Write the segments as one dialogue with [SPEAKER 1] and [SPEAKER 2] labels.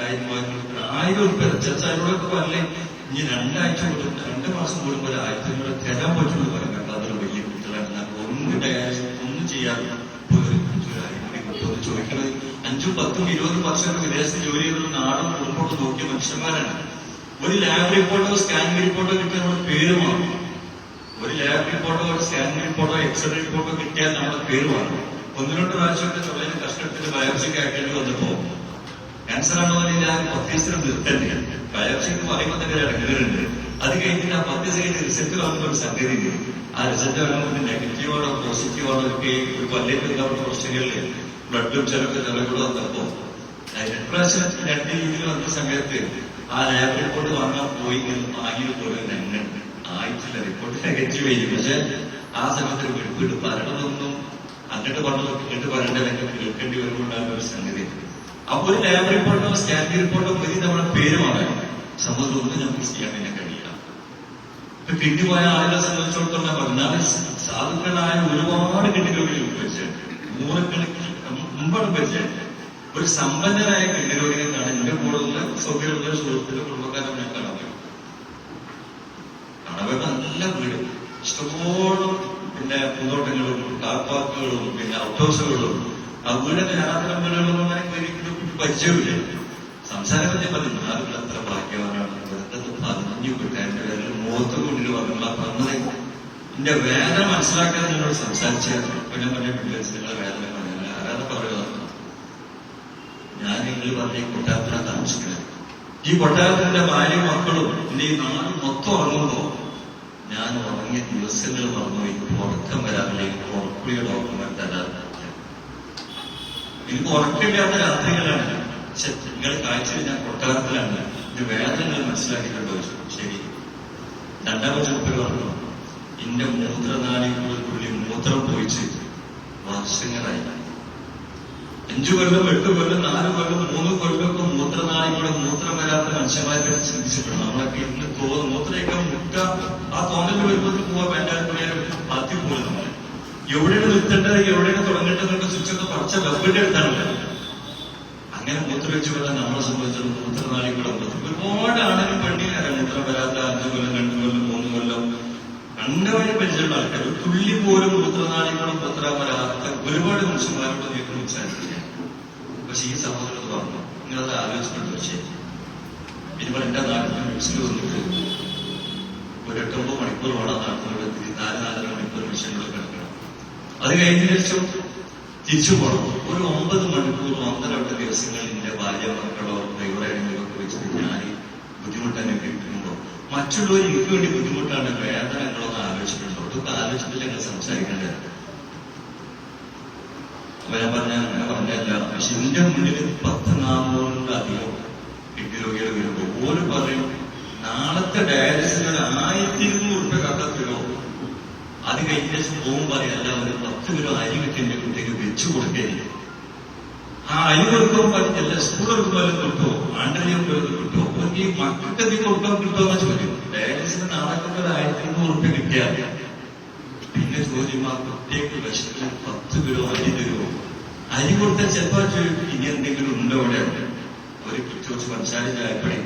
[SPEAKER 1] 1000 ചെറുതായതിനോടൊക്കെ പറഞ്ഞേ ഇനി 2 ആഴ്ച കൂടും 2 മാസം കൂടുമ്പോൾ 1500 തരാൻ പറ്റുമെന്ന് പറയും. കാരണം അതൊരു വലിയ കുട്ടികളാണ്. ഒന്നും ചെയ്യാതെ ചോദിക്കുന്നത് 5, 10, 20 വർഷം വിദേശത്ത് ജോലി ചെയ്തൊരു നാടും കുടുംബമൊക്കെ നോക്കിയ മനുഷ്യന്മാരാണ്. ഒരു ലാബ് റിപ്പോർട്ടോ സ്കാനിങ് റിപ്പോർട്ടോ കിട്ടിയാൽ നമ്മുടെ പേര് മാറും. ഒരു ലാബ് റിപ്പോർട്ടോ സ്കാനിങ് റിപ്പോർട്ടോ എക്സ്റേ റിപ്പോർട്ടോ കിട്ടിയാൽ നമ്മുടെ പേര് മാറും. 1-2 പ്രാവശ്യമൊക്കെ തൊഴിലിന് കഷ്ടത്തിന് ബയോപ്സിക്ക് ആക്കേണ്ടി വന്നപ്പോ ക്യാൻസർ ആണോ അല്ലെങ്കിൽ ആ 10 ദിവസത്തിന് നിർത്തണ്ടേ. ബയോപ്സിക്ക് പറയുമ്പോൾ തന്നെ ഇടങ്ങലുണ്ട്. അത് കഴിഞ്ഞിട്ട് ആ 10 ദിവസം കഴിഞ്ഞ് റിസൾട്ട് വന്നപ്പോൾ ഒരു സംഗതി ഉണ്ട്. ആ റിസൾട്ട് വരുമ്പോൾ നെഗറ്റീവാണോ പോസിറ്റീവാണോ ഒക്കെ ഒരു പല്ലേക്ക് പ്രശ്നങ്ങളില് ബ്ലഡും ചിലക്കൂടെ വന്നപ്പോ 2 പ്രാവശ്യം 2 രീതിയിൽ വന്ന സമയത്ത് ആ ലാബ് റിപ്പോർട്ട് വാങ്ങാൻ പോയി വാങ്ങിയത് പോലെ തന്നെ ആയിട്ടില്ല. റിപ്പോർട്ട് നെഗറ്റീവ് ആയിരിക്കും. പക്ഷെ ആ സമയത്ത് വീട് പറയണതൊന്നും അങ്ങോട്ട് പറഞ്ഞതൊക്കെ ഇങ്ങോട്ട് പറയേണ്ടതൊക്കെ കേൾക്കേണ്ടി വരുമ്പോണ്ടാകുന്ന ഒരു സംഗതി. അപ്പൊ ഒരു ലാബ് റിപ്പോർട്ടോ സ്കാനിങ് റിപ്പോർട്ടോ മതി നമ്മുടെ പേര് മാറാൻ. സമൂഹമൊന്നും നമുക്ക് ചെയ്യാൻ തന്നെ കഴിയില്ല. ഇപ്പൊ കിഡ്നി പോയ ആളുകളെ സംബന്ധിച്ചിടത്തോളം പറഞ്ഞാൽ സാധുക്കളായ ഒരുപാട് കിഡ്നിരോഗികൾ പരിചയമുണ്ട്. 100 കണക്കിന് മുമ്പാണ് പരിചയമുണ്ട്. ഒരു സമ്പന്നരായ കിഡ്നിരോഗിനെ കാണാൻ എന്റെ കൂടെയുള്ള സൗകര്യമുള്ള സുഹൃത്തിന്റെ കുടുംബക്കാരെ ഞാൻ കാണാൻ നല്ല വീട് ഇഷ്ടംപോലെ പിന്നെ പൂന്തോട്ടങ്ങളും കാർ പാർക്കുകളും പിന്നെ ഔട്ട് ഹൗസുകളും ആ വീടിന്റെ യാത്രാ വീടുകളും അങ്ങനെ പരിചയമില്ല. സംസാരം പറ്റി പറഞ്ഞു ആളുകൾ അത്ര ഭാഗ്യവാനാണ്. 15 കിട്ടാൻ്റെ മുഖത്ത് കൊണ്ടിട്ട് പറഞ്ഞുള്ള പറഞ്ഞത് എന്റെ വേദന മനസ്സിലാക്കാൻ നിങ്ങളോട് സംസാരിച്ചാൽ പിന്നെ പറഞ്ഞ നിങ്ങളുടെ വേദന പറഞ്ഞില്ല. ആരാധന പറയുക ഞാൻ നിങ്ങൾ പറഞ്ഞ ഈ കൊട്ടാരത്തിലാണ് താമസിക്കുന്നത്. ഈ കൊട്ടാരത്തിന്റെ ഭാര്യ മക്കളും എന്റെ ഈ നാട് മൊത്തം ഉറങ്ങുമ്പോ ഞാൻ ഉറങ്ങിയ ദിവസങ്ങൾ മറന്നുപോയി. ഉറക്കം വരാറില്ല. എനിക്ക് ഉറക്കുളിയുടെ ഉറക്കം തരാറില്ല. എനിക്ക് ഉറക്കമില്ലാത്ത രാത്രികളാണ്. പക്ഷെ നിങ്ങൾ കാഴ്ചയിൽ ഞാൻ കൊട്ടാരത്തിലാണ്. ഇത് വേദനകൾ മനസ്സിലാക്കിയിട്ടുണ്ടോ? ശരി. 2ാമത്തെ ചെറുപ്പം പറഞ്ഞു എന്റെ മൂത്രനാളിക്കുള്ളിൽ മൂത്രം പോയിച്ച് വർഷങ്ങളായി. 5 കൊല്ലം 8 കൊല്ലം 4 കൊല്ലം 3 കൊല്ലമൊക്കെ മൂത്രനാളികൂടെ മൂത്രം വരാത്ത മനുഷ്യന്മാരെ പറ്റി ചിന്തിച്ചിട്ടുണ്ട്. നമ്മളൊക്കെ ഇന്ന് മൂത്രയൊക്കെ മുട്ട ആ തോന്നൽ വരുമ്പോൾ പോവാൻ വേണ്ടാലും ആദ്യം പോലെ നമ്മൾ എവിടെയാണ് നിർത്തേണ്ടത് എവിടെയാണ് തുടങ്ങേണ്ടതൊക്കെ സ്വിച്ചൊക്കെ പഠിച്ച വെബിന്റെ അടുത്താണ്. അങ്ങനെ മൂത്രം വെച്ച് വരാൻ നമ്മളെ സംബന്ധിച്ചത് മൂത്രനാളികൂടെ ഒരുപാട് ആണെങ്കിലും പെണ്ണിനെ മൂത്രം വരാത്ത 5 കൊല്ലം 2 കൊല്ലം 3 കൊല്ലം കണ്ടവരെ പരിചയമുള്ള ആൾക്കാർ ഒരു തുള്ളി പോലും മൂത്രനാളികളും മൂത്രം വരാത്ത ഒരുപാട് മനുഷ്യന്മാരോട് നീക്കം സംസാരിക്കുക. പക്ഷെ ഈ സഹോദരത്ത് പറഞ്ഞു നിങ്ങളത് ആലോചിച്ചിട്ടുണ്ട്. ശരി. ഇനിപ്പോൾ എന്റെ നാട്ടിൽ ന്യൂസിൽ വന്നിട്ട് ഒരു 8-9 മണിക്കൂർ വേണം നാട്ടിലൂടെ 4-4.5 മണിക്കൂർ മിഷനിലൂടെ കിടക്കണം. അത് കഴിഞ്ഞ ശേഷം തിരിച്ചു പോകണം. ഒരു 9 മണിക്കൂർ 1-2 ദിവസങ്ങളിൽ എന്റെ ഭാര്യ മക്കളോ ഡ്രൈവറാണെങ്കിലൊക്കെ വെച്ചിട്ട് ഞാൻ ബുദ്ധിമുട്ട് അനുഭവിക്കുമ്പോ മറ്റുള്ളവർ എനിക്ക് വേണ്ടി ബുദ്ധിമുട്ടാണ് വേദനകളൊന്നും ആലോചിച്ചിട്ടുണ്ടോ? അതൊക്കെ ആലോചിച്ചിട്ട് ഞങ്ങൾ സംസാരിക്കേണ്ടത്. അപ്പൊ ഞാൻ പറഞ്ഞല്ല. പക്ഷെ എന്റെ മുന്നിൽ 10-400 കിഡ്നി രോഗികൾ വരുമ്പോ ഓരോ പറയും നാളത്തെ ഡയാലിസിന് 1200 രൂപ കണ്ടെത്തുകയോ അത് കഴിഞ്ഞ ശേഷം പോകും പറയല്ല ഒരു 10 കിലോ അരി വെച്ച് എന്റെ കുട്ടിക്ക് വെച്ചു കൊടുക്കേണ്ടി. ആ അരി കൊടുക്കുമ്പോൾ പറഞ്ഞല്ല സ്കൂൾ എടുക്കുമ്പോൾ കിട്ടുമോ ആണ്ടറിയും കിട്ടുമോ ഈ മക്കൾക്ക് എന്തെങ്കിലും കൊടുക്കാൻ കിട്ടുമെന്ന് ചോദിക്കും. ഡയാലിസിന് നാളെ 1200 രൂപ കിട്ടിയാൽ പിന്നെ ചോദ്യം ആ പ്രത്യേക വിഷയത്തിൽ 10 കിലോ അരി തരുമോ? അരി കൊടുത്താൽ ചിലപ്പോൾ ചോദിക്കും ഇനി എന്തെങ്കിലും ഉണ്ടോ അവിടെ? ഒരു കുറച്ച് പഞ്ചാര ചായപ്പടി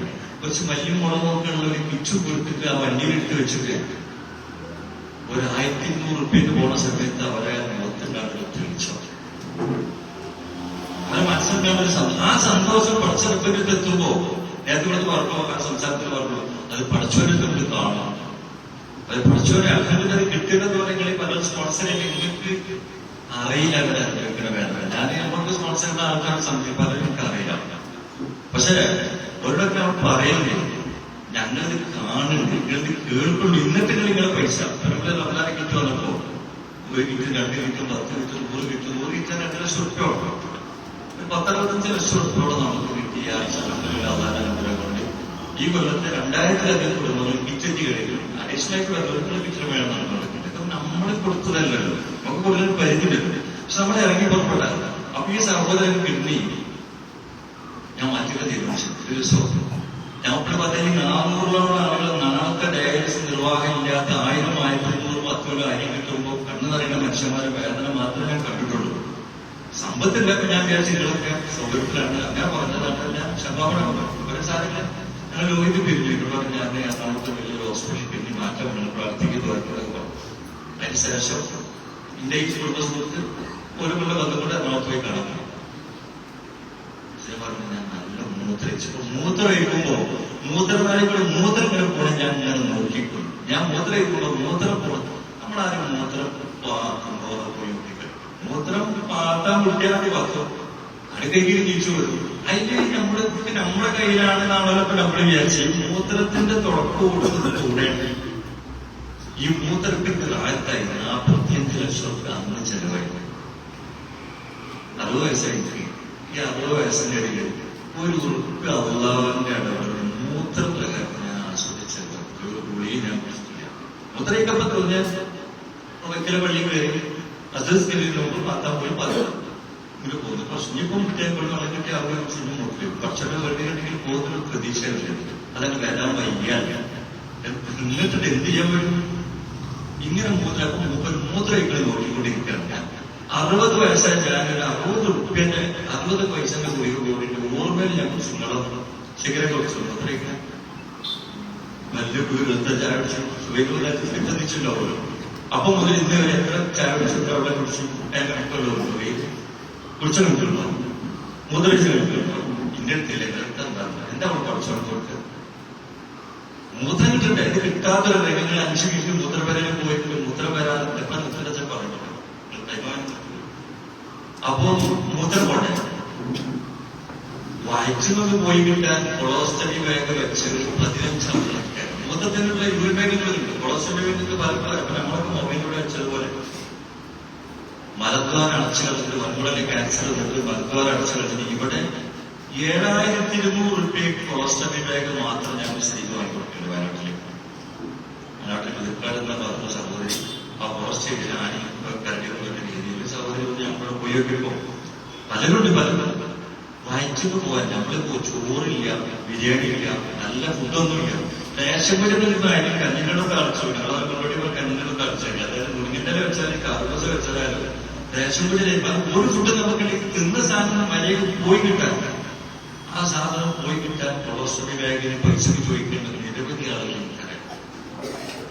[SPEAKER 1] കുറച്ച് മല്ലിയും മുളകൊക്കെ ഉള്ള ഒരു കിച്ചു കൊടുത്തിട്ട് ആ വണ്ടിയിലിട്ട് വെച്ചിട്ട് ഒരു 1200 രൂപയ്ക്ക് പോണ സമയത്ത് അവരെ മുഖത്തുണ്ടാകുന്ന തെളിച്ചോ അത് മനസ്സിലുണ്ടാകുന്ന ആ സന്തോഷം പഠിച്ചെടുപ്പിന്റെ എത്തുമ്പോ നേരത്തെ ഇവിടെ പറഞ്ഞു ആ സംസാരത്തിൽ പറഞ്ഞു അത് പഠിച്ചവരുടെ നമ്മൾ കാണണം. അത് പഠിച്ചവരെ അങ്ങനെ അത് കിട്ടിയെന്ന് പറഞ്ഞെങ്കിൽ പല സ്പോൺസറെ നിങ്ങൾക്ക് അറിയില്ല അവരെ അനുഭവിക്കുന്ന വേദന. ഞാൻ നമ്മൾക്ക് സ്പോൺസറിന്റെ ആൾക്കാരെ സംബന്ധിച്ച് പലരും എനിക്ക് അറിയില്ല. പക്ഷെ ഒരിടൊക്കെ അവർ പറയുന്നേ ഞങ്ങളിത് കാണുന്നുണ്ട് നിങ്ങളിത് കേൾക്കുള്ളൂ. ഇന്നത്തെ നിങ്ങളെ പൈസ നമ്മുടെ റമദാനെ കിറ്റ് വന്നപ്പോ 1 kit 2 kit 10 kit 100 kit 100 kit 2 ലക്ഷം രൂപ 10-15 ലക്ഷം രൂപയോടെ നമുക്ക് കിട്ടിയ കൊണ്ട് ഈ കൊല്ലത്തെ 2000-ലധികം കുടുംബങ്ങൾ കിറ്റ് കഴിയും. അഡീഷണൽ ആയിട്ട് വരുന്ന കിറ്റിന് വേണം നടക്കുന്നത്. നമ്മൾ കൊടുത്തതല്ലല്ലോ, നമുക്ക് കൂടുതൽ പരിധിയില്ലല്ലോ. പക്ഷെ നമ്മൾ ഇറങ്ങി പുറപ്പെടാം. അപ്പൊ ഈ സഹോദരൻ കിഡ്നി ഞാൻ മാറ്റിയിട്ട് തീരുമാനിച്ചു. ദിവസവും ഞാൻ ഇപ്പോൾ പറഞ്ഞാൽ 400ഓളം ആളുകൾ നാളത്തെ ഡയാലിസിസ് നിർവാഹമില്ലാത്ത 1000-1500 10 അരി കിട്ടുമ്പോൾ കണ്ണു നിറയുന്ന മനുഷ്യന്മാരുടെ വേദന മാത്രമേ ഞാൻ കണ്ടിട്ടുള്ളൂ. സമ്പത്തില്ല. ഇപ്പൊ ഞാൻ വിചാരിച്ചു നിങ്ങളൊക്കെ സൗകര്യത്തിലാണ് അങ്ങനെ പറഞ്ഞതാണ്. ഞാൻ സംഭാവന ഒരു സാധനം ഞങ്ങൾ രോഗിക്ക് പിരിഞ്ഞു. ഇവിടെ പറഞ്ഞ് ഞാൻ എറണാകുളത്ത് വലിയൊരു ഹോസ്പിറ്റലിൽ പിരിഞ്ഞ് മാറ്റം വേണം പ്രാർത്ഥിക്കുന്നതൊക്കെ പറഞ്ഞു. അതിനുശേഷം എന്റെ ഈ കുടുംബ സുഹൃത്ത് ഒരു കൊല്ലം വന്നുകൊണ്ട് എറണാകുളത്ത് പോയി കാണുന്നു. പറഞ്ഞു ഞാൻ നല്ല മൂത്രയിച്ചപ്പോ മൂത്രമൊഴിക്കുമ്പോ മൂത്രനാളികൾ മൂത്രം ഇങ്ങനെ പോണെ ഞാൻ ഇങ്ങനെ നോക്കിപ്പോയി. ഞാൻ മൂത്രമൊഴിക്കുമ്പോ മൂത്രം പോണം. നമ്മളാരും മൂത്രം പാക്കുമ്പോ പോയി മൂത്രം പാത്താൻ കുട്ടിയാണെങ്കിൽ പത്തും അടുത്തേക്ക് തിരിച്ചു വരും. അതിന്റെ നമ്മുടെ കയ്യിലാണെന്നാണല്ലോ ഇപ്പൊ നമ്മൾ വിചാരിച്ചു. മൂത്രത്തിന്റെ തുടക്കോടുകൂടെ ഈ മൂത്രത്തിന്റെ താഴത്തായി 45 ലക്ഷം രൂപ അന്ന് ചെലവായിരുന്നു. 60 വയസ്സായി. ഈ 60 വയസ്സിന്റെ ഇടയിൽ ഒരു ഉറുപ്പ് അള്ളാഹുവിന്റെ ഇടപെടൽ മൂത്രത്തിലൊക്കെ ഞാൻ ആസ്വദിച്ചത്. ഒരു ഗുളിയും ഞാൻ കുടിച്ചിട്ടില്ല. മൂത്രയിക്കപ്പോ തോന്നിയാൽ ഒരിക്കലെ പള്ളി കയറി അസസ്കരിക്കുന്നവർക്ക് പാത്താൻ പോയി പറയാം ഇങ്ങനെ പോകുന്നു. പക്ഷെ ഇനിയിപ്പം കുട്ടിയെക്കൊണ്ട് വളർന്നിട്ട് അവർ സിനിമ നോക്കില്ല. കുറച്ചൊക്കെ വെറുതെയുണ്ടെങ്കിൽ പോകുന്നൊരു പ്രതീക്ഷയല്ല. അതങ്ങ് വരാൻ വയ്യാല്ല. എന്നിട്ട് എന്ത് ചെയ്യാൻ പറ്റും? ഇങ്ങനെ മൂത്രയിക്കളെ നോക്കിക്കൊണ്ടിരിക്കുകയാണ് ഞാൻ. 60 വയസ്സായ ഞാനൊരു 60 റുപ്യന്റെ 60 പൈസന്റെ ഗുളിക കൂടിയിട്ട് ഓർമ്മയിൽ ഞങ്ങൾ സിഗരറ്റ് കുറിച്ചു മൂത്രയിക്കാൻ നല്ല കുരുത്ത ചായ പിടിച്ചു സുഖമില്ലാത്ത ചിന്തിച്ചിട്ടുണ്ടാവുമല്ലോ. അപ്പൊ മുതൽ ഇന്ന് വരെ എത്ര ചായ പിടിച്ചിട്ട് അവിടെ കുടിച്ചു കണക്കുള്ളൂ കുടിച്ച കിട്ടുള്ളൂ മുതലിച്ച് കിട്ടുള്ളൂ. ഇന്റെ അടുത്തില്ല എന്താ അവിടെ കുറച്ചോളം കൊടുത്ത് മൂത്രം കിട്ടണ്ടേ? ഇത് കിട്ടാത്തൊരു നിങ്ങൾ 5 മിനിറ്റ് മൂത്രപരയിൽ പോയിട്ട് മൂത്രം വരാതെ എത്ര നിർത്തച്ച പറഞ്ഞു. അപ്പോ മൂത്രം പോട്ടെ വായിച്ചുകൊണ്ട് പോയി കിട്ടാൻ കൊളോസ്റ്റമി ബാഗ് വെച്ചത് 15 മൂത്രത്തിനുള്ള യൂറിൻ ബാഗുകളുണ്ട്. കൊളോസ്റ്റമി ബാഗിന്റെ പലപ്പോഴും അപ്പൊ നമ്മളൊക്കെ മൊബൈലിലൂടെ വെച്ചതുപോലെ മലദ്വാരം അടച്ചു കളഞ്ഞിട്ട് വൻകുടലിൽ ക്യാൻസർ വന്നിട്ട് മലദ്വാരം അടച്ചു കളഞ്ഞിട്ട് ഇവിടെ 7200 രൂപയ്ക്ക് കൊളോസ്റ്റമി ബാഗ് മാത്രം ഞങ്ങൾ സ്ഥിതി വാങ്ങിക്കൊടുക്കുന്നുണ്ട് വയനാട്ടിലേക്ക്. വയനാട്ടിൽ പുതുക്കാടെന്ന പറഞ്ഞ സഹോദരി ആ പോസ്റ്റ് ചെയ്ത് ആനി കരടിയുള്ള രീതിയിൽ സഹോദരി ഞങ്ങൾ പോയി നോക്കിയപ്പോ പലരുണ്ട് പലരും വായിച്ചൊക്കെ പോവാൻ നമ്മളിപ്പോ ചോറില്ല, ബിരിയാണി ഇല്ല, നല്ല ഫുഡൊന്നുമില്ല. റേഷൻ പറ്റുന്ന കാര്യം കഞ്ഞികളൊക്കെ അടച്ചു ഞങ്ങളോട് കഞ്ഞികളൊക്കെ അടച്ചാൽ അതായത് മുരിങ്ങിന്റെ വെച്ചാലും കറുപസ വെച്ചാലും റേഷൻ പറ്റില്ല. ഒരു ഫുഡ് നമുക്ക് തിന്ന സാധനം മലയിൽ പോയി കിട്ടാൻ ആ സാധനം പോയി കിട്ടാൻ കൊളോസ്റ്റമി ബാഗിന് പൈസക്ക് ചോദിക്കേണ്ടത് നിരവധി ആളുകൾ എനിക്കറിയാം.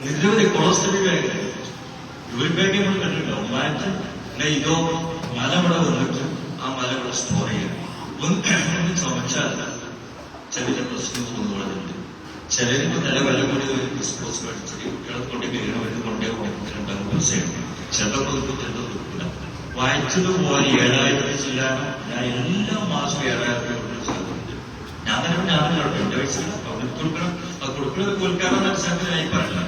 [SPEAKER 1] നിരവധി കൊളോസ്റ്റമി ബാഗിന് യൂറിൻ ബാഗ് നമ്മൾ കണ്ടിട്ടുണ്ടാവും. മാറ്റി ഇതോ മല ഇവിടെ വന്നിട്ട് ആ മല ഇവിടെ സ്റ്റോർ ചെയ്യാൻ ഒന്ന് ചുമച്ചാൽ ചെറിയ പ്രശ്നം തോന്നുന്നുണ്ട്. ചിലരിപ്പോ നില വില കൂടി ഡിസ്പോസ് മേടിച്ചിട്ട് കുട്ടികളെ കൊണ്ട് വീണ വരുന്ന കൊണ്ടേ കൊടുത്തിട്ടുണ്ടാകും പൈസയാണ്. ചിലപ്പോൾ കിട്ടില്ല. വായിച്ചത് പോലെ 7000 ചെയ്യാനോ ഞാൻ എല്ലാ മാസവും 7000 രൂപ സാധ്യത. ഞാൻ തന്നെ ഞാനും കേട്ടോ എന്റെ വയസ്സിൽ കൊടുക്കണം. ആ കൊടുക്കുന്നത് കൊടുക്കാമെന്ന അടിസ്ഥാനത്തിലായി പറയില്ല.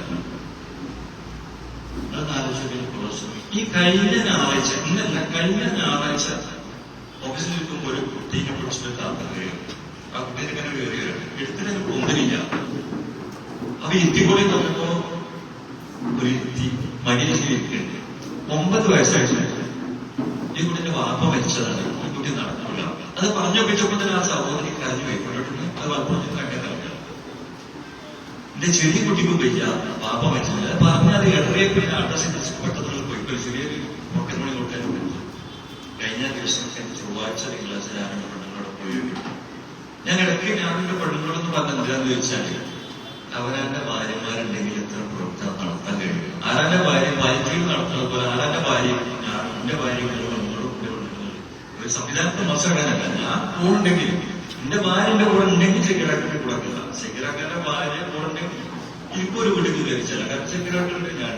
[SPEAKER 1] ഈ കഴിഞ്ഞ ഞായറാഴ്ച ഇന്നല്ല കഴിഞ്ഞ ഞായറാഴ്ച ഓഫീസിൽ നിൽക്കുമ്പോൾ ഒരു കുട്ടീനെ പിടിച്ചിട്ട് താത്ത കഴിയും. ആ കുട്ടീനെ ഇങ്ങനെ കയറിയാണ് എടുത്തിട്ട് ഒന്നിനില്ല. അപ്പൊ എത്തിക്കൂടി നോക്കുമ്പോ ഒരു എത്തി മനുഷ്യ ഇരിക്കുന്നുണ്ട്. 9 വയസ്സായിട്ട് ഈ കുട്ടിന്റെ വാപ്പ മരിച്ചതാണ്. ഈ കുട്ടി നടക്കില്ല. അത് പറഞ്ഞൊപ്പിച്ചപ്പോ തന്നെ ആ സഹോദരി കരഞ്ഞു പോയിക്കൊണ്ടിട്ടുണ്ട്. അത് വളർന്നു കണ്ടതാണ്. എന്റെ ചെറിയ കുട്ടിക്കും വയ്യ, വാപ്പ മരിച്ചില്ല. അത് പറഞ്ഞാൽ ഇടറിയ പിന്നെ അഡ്രസ് പെട്ടെന്ന് പോയി ചെറിയൊരു പൊക്കൻമണി കൊട്ടാൻ പറ്റും. കഴിഞ്ഞ ദിവസം ചൊവ്വാഴ്ച തിങ്കളാഴ്ച ഞാനെന്റെ പെണ്ണുങ്ങളോട് പോയി. ഞാൻ ഇടയ്ക്ക് ഞാനെന്റെ പെണ്ണുങ്ങളെന്ന് പറഞ്ഞ എന്താന്ന് ചോദിച്ചാല് അവരാന്റെ ഭാര്യമാരുണ്ടെങ്കിൽ എത്ര പ്രവർത്തനം നടത്താൻ കഴിയും. ആരാന്റെ ഭാര്യ ഭാര്യയിൽ നടത്തുന്നത് പോലെ ആരാന്റെ ഭാര്യ ഞാൻ എന്റെ ഭാര്യകളോട് പെണ്ണുങ്ങളോട് കൂടെ പെണ്ണുങ്ങൾ ഒരു സംവിധാനത്തെ മത്സരക്കാരല്ല. ഞാൻ കൂടുണ്ടെങ്കിൽ എന്റെ ഭാര്യന്റെ കൂടെ ഉണ്ടെങ്കിൽ സെക്യൂരിറ്റിന്റെ കൂടെ അല്ല. സെക്യൂരിറ്റിന്റെ ഭാര്യ കൂടെ ഉണ്ടെങ്കിൽ എനിക്കൊരു വീട്ടിൽ ധരിച്ചല്ല. കാരണം സെക്യൂരിറ്റിയുടെ ഞാൻ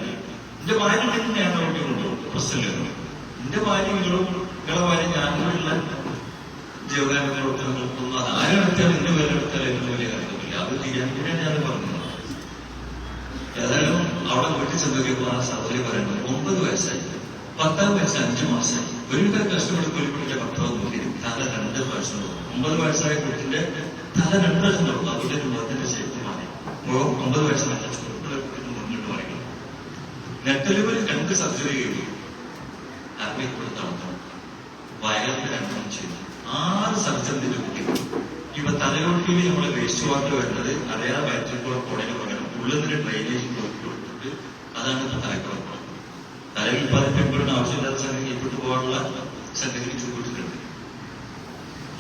[SPEAKER 1] എന്റെ ഭാര്യ ഉണ്ടെങ്കിൽ ഞാൻ അവിടെ കൊണ്ടുപോകും. പ്രശ്നമില്ല. എന്റെ ഭാര്യ നിങ്ങളെ ഭാര്യ ഞാനുള്ള ജീവകാരണങ്ങളൊക്കെ നോക്കുന്നു. അത് ആരെടുത്താലും എന്റെ പേരെ എടുത്താലും എന്റെ വലിയ കാര്യമില്ല. അത് ചെയ്യാൻ വേണ്ടിയാണ് ഞാൻ പറഞ്ഞത്. ഏതായാലും അവിടെ വീട്ടിൽ ചെന്നോക്കിയപ്പോൾ ആ സഹോദരി പറയുന്നത് 9 വയസ്സായി 10 വയസ്സ് 5 മാസമായി ഒരുവിധം കഷ്ടപ്പെടുന്ന ഒരു കുട്ടിയുടെ ഭർത്താവ് നോക്കി തല 2 പ്രാവശ്യം നോക്കും. 9 വയസ്സായ കുട്ടിന്റെ തല 2 പ്രാവശ്യം നോക്കും. അതിന്റെ രൂപത്തിന്റെ ശൈത്യമാണ് 9 വയസ്സ് നല്ല ചെറുപ്പുള്ള കുട്ടിന് മുന്നോട്ട് പറയുന്നത്. നെറ്റലുകൾ 2 സർജറി ചെയ്തു. ആർമിക്ക് കൊടുത്ത് നടത്തണം. വയറിന് 2 ചെയ്തു. 6 സർജറിന്റെ കുട്ടി. ഇവ തലയോട്ടിയിൽ നമ്മളെ വേസ്റ്റ് വാട്ടർ വരുന്നത് അറിയാതെ വയറ്റിൽ കുടയിന് പകരം ഉള്ളുന്നൊരു ഡ്രൈനേജ് കൊടുത്തിട്ട് അതാണ് ഇപ്പൊ തലക്കുറപ്പ്. തലയിൽ ഉൽപ്പാദിപ്പിക്കപ്പെടുന്ന ആവശ്യമില്ലാത്ത സമയം ഇപ്പോട്ട് പോകാനുള്ള സംഘടിപ്പിച്ചു കൊടുത്തിട്ടുണ്ട്.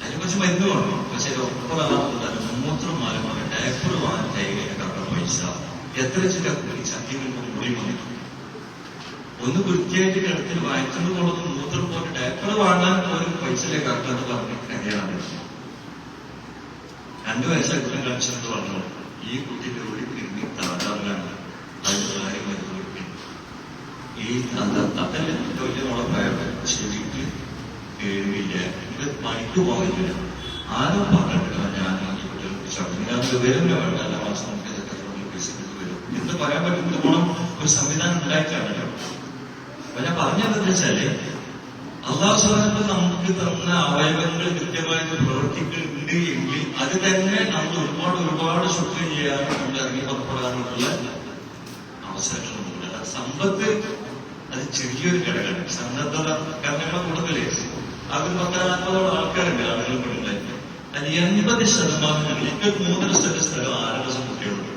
[SPEAKER 1] അതിനെ കുറിച്ച് മരുന്ന് വേണം. പക്ഷെ ഒപ്പതാകുന്നത് മൂത്രം മാലമാണ്, ഡയപ്പർ വാങ്ങാൻ കൈകാര്യം പൈസ എത്ര ചില ചക്കികൾ കൂടി വന്നിട്ടുണ്ട്. ഒന്ന് വൃത്തിയായിട്ട് കിടത്തിൽ വായിച്ചത് കൊണ്ടൊന്ന് മൂത്രം പോലെ ഡയപ്പർ വാങ്ങാൻ പോലും പൈസയിലേക്ക് ആക്കാന്ന് പറഞ്ഞ കഥയാണ്. 2 വയസ്സായ കുട്ടി കാണിച്ചെന്ന് പറഞ്ഞു, ഈ കുട്ടിയുടെ ഒരു കിഡ്നി തകരാറിലാണ്, അതിന് കാര്യം മരുന്ന് കൊടുക്കും. ഈ അതല്ലേ വലിയ മോളെ പ്രായം ശരിക്ക് കേൾവില്ല, ഇത് പണിക്ക് പോകില്ല. ആരോ പറഞ്ഞിട്ടില്ല ഞാൻ ഈ കുട്ടികൾക്ക് ചടങ്ങ് ഞാൻ വരില്ല, വേണ്ട എല്ലാ മാസം നമുക്ക് പൈസ വരും എന്ന് പറയാൻ പറ്റുന്ന ഗുണം ഒരു സംവിധാനം ഉണ്ടായിട്ടാണല്ലോ. അപ്പൊ ഞാൻ പറഞ്ഞതെന്ന് വെച്ചാല് അല്ലാഹു സുബ്ഹാനഹു നമുക്ക് തന്ന അവയവങ്ങൾ കൃത്യമായിട്ട് പ്രവർത്തിക്കുന്നുണ്ട് എങ്കിൽ അത് തന്നെ നമ്മൾ ഒരുപാട് ശുക്ർ ചെയ്യാനും നമ്മൾ ഇറങ്ങി പുറപ്പെടാനുള്ള അവസരങ്ങളുണ്ട്. സമ്പത്ത് അത് ചെറിയൊരു ഘടകമാണ്. സന്നദ്ധത കാരണങ്ങളെ കൂടുതലേ അത് 10-40 ആൾക്കാരുണ്ട് ആളുകൾ പെടുന്നത്. അത് 80% എനിക്ക് 3 സ്ഥലം 6 കുട്ടികളുണ്ട്.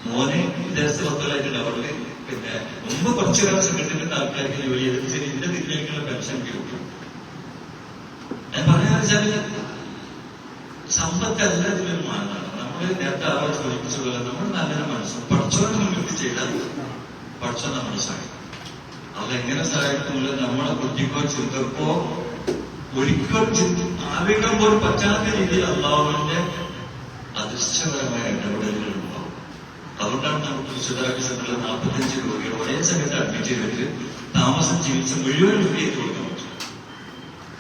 [SPEAKER 1] മോനെ വിദേശ വസ്തുക്കളായിട്ടുണ്ട്. അവർക്ക് പിന്നെ മുമ്പ് കുറച്ചു കാലം സംഘടനയുടെ ആൾക്കാർക്ക് ജോലി ചെയ്തിട്ട് ശരി ഇതിന്റെ തിരിഞ്ഞേക്കുള്ള പെൻഷൻ കിട്ടും. ഞാൻ പറയാന്ന് വെച്ചാല് സമ്പത്ത് എല്ലാത്തിനും മാനമാണ്. നമ്മള് നേരത്തെ ആളെ ചോദിപ്പിച്ച പോലെ നമ്മൾ നല്ലൊരു മനസ്സും പഠിച്ചവരെ മുൻകൂട്ടി ചെയ്താൽ പഠിച്ചോ നമ്മളെ സഹായിക്കും. അതെങ്ങനെ സഹായിക്കുന്നില്ല, നമ്മളെ ബുദ്ധിക്കോ ചിന്തക്കോ ഒരിക്കലും ആവേഗം പോലും പറ്റാത്ത രീതിയിൽ അള്ളാഹുവിന്റെ അദൃശ്യപരമായ ഇടപെടലുകൾ ഉണ്ടാവും. അതുകൊണ്ടാണ് നമുക്ക് വിശുദ്ധരാജ്യ സെന്ററിൽ 45 രോഗികൾ ഒരേ സമയത്ത് അഡ്മിറ്റ് ചെയ്തിട്ട് താമസം ചികിത്സ മുഴുവൻ ചെയ്ത് കൊടുക്കാൻ പറ്റും.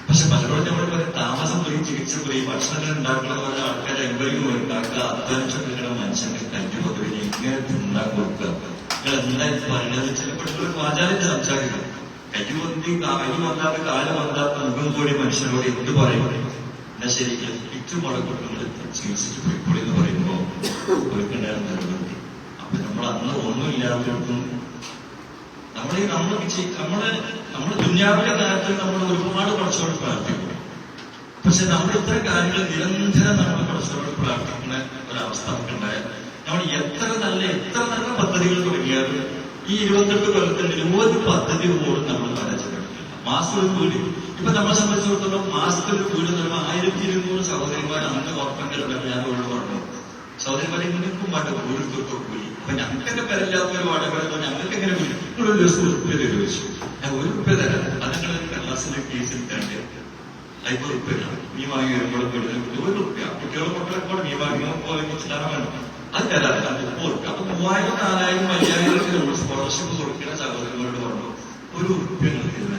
[SPEAKER 1] പക്ഷെ പലരോടും നമ്മൾ പറയും താമസം പോയി ചികിത്സ പോയി ഭക്ഷണങ്ങൾ ഉണ്ടാക്കുന്ന പോലെ ആൾക്കാരെ എമ്പരിക്കും ഉണ്ടാക്കുക, അധ്വാനിച്ചുകൊണ്ടിരിക്കുന്ന മനുഷ്യന്റെ കല്ല് പൊതുവിനെ ഇങ്ങനെ തിന്നാൻ കൊടുക്കുക. നിങ്ങൾ എന്തായാലും പറയുന്നത് ചിലപ്പോഴൊരു വാചാലിന്റെ സംസാരിക്കും. കൈ വന്നാത്ത കാലം വന്നാത്ത മുഖം കൂടി മനുഷ്യനോട് എന്ത് പറയും? എന്നാ ശരിക്കും ചുറ്റുമുള കുട്ടികൾ ചികിത്സിച്ച് പോയിക്കൂടി എന്ന് പറയുമ്പോ പോയിക്കൊണ്ടായിരുന്നു നിർബന്ധി. അപ്പൊ നമ്മൾ അന്ന് ഒന്നുമില്ലാത്തവർക്കും നമ്മുടെ ദുനിയാവിലെ കാര്യത്തിൽ നമ്മൾ ഒരുപാട് കുറച്ചുകൂടി പ്രാർത്ഥിക്കും. പക്ഷെ നമ്മൾ ഇത്തരം കാര്യങ്ങൾ നിരന്തരം നമ്മൾ കുറച്ചുകൂടി പ്രാർത്ഥിക്കുന്ന ഒരവസ്ഥ നമുക്കുണ്ടായാൽ നമ്മൾ എത്ര നല്ല പദ്ധതികൾ തുടങ്ങിയാലും ഈ 28 കൊല്ലത്തിൽ ഒരു പദ്ധതി പോലും നമ്മൾ പരാജയപ്പെട്ടില്ല. മാസത്തിൽ ഒരു വീട് ഇപ്പൊ നമ്മളെ സംബന്ധിച്ചിടത്തോളം മാസത്തിൽ ഒരു വീട് എന്ന് പറയുമ്പോൾ 1200 സഹോദരിമാർ അന്ന് ഉറപ്പുണ്ടെന്ന് ഞാൻ ഒഴിവ് പറഞ്ഞു. സഹോദരിമാരെ നിങ്ങൾക്കും വേണ്ട വീട് കൂടി. അപ്പൊ ഞങ്ങൾക്കൊക്കെ പേരില്ലാത്തൊരു വാടക ഞങ്ങൾക്ക് എങ്ങനെ വീട് ഒരു ദിവസം ₹1 ചോദിച്ചു. ഞാൻ ₹1 തരാം. അത് നിങ്ങളൊരു കടലാസിന്റെ കേസിൽ തരേണ്ടത് ₹50 നീ വാങ്ങി വരുമ്പോൾ ₹1. കുട്ടികളെ മക്കളെപ്പോൾ നീ വാങ്ങിയോ ചിലണം വേണം അത് തരാതെ ₹30. അപ്പൊ 3000, 4000, 5000 സ്കോളർഷിപ്പ് കൊടുക്കുന്ന സഹോദരിമാരോട് പറഞ്ഞു ₹1 നൽകുന്നത്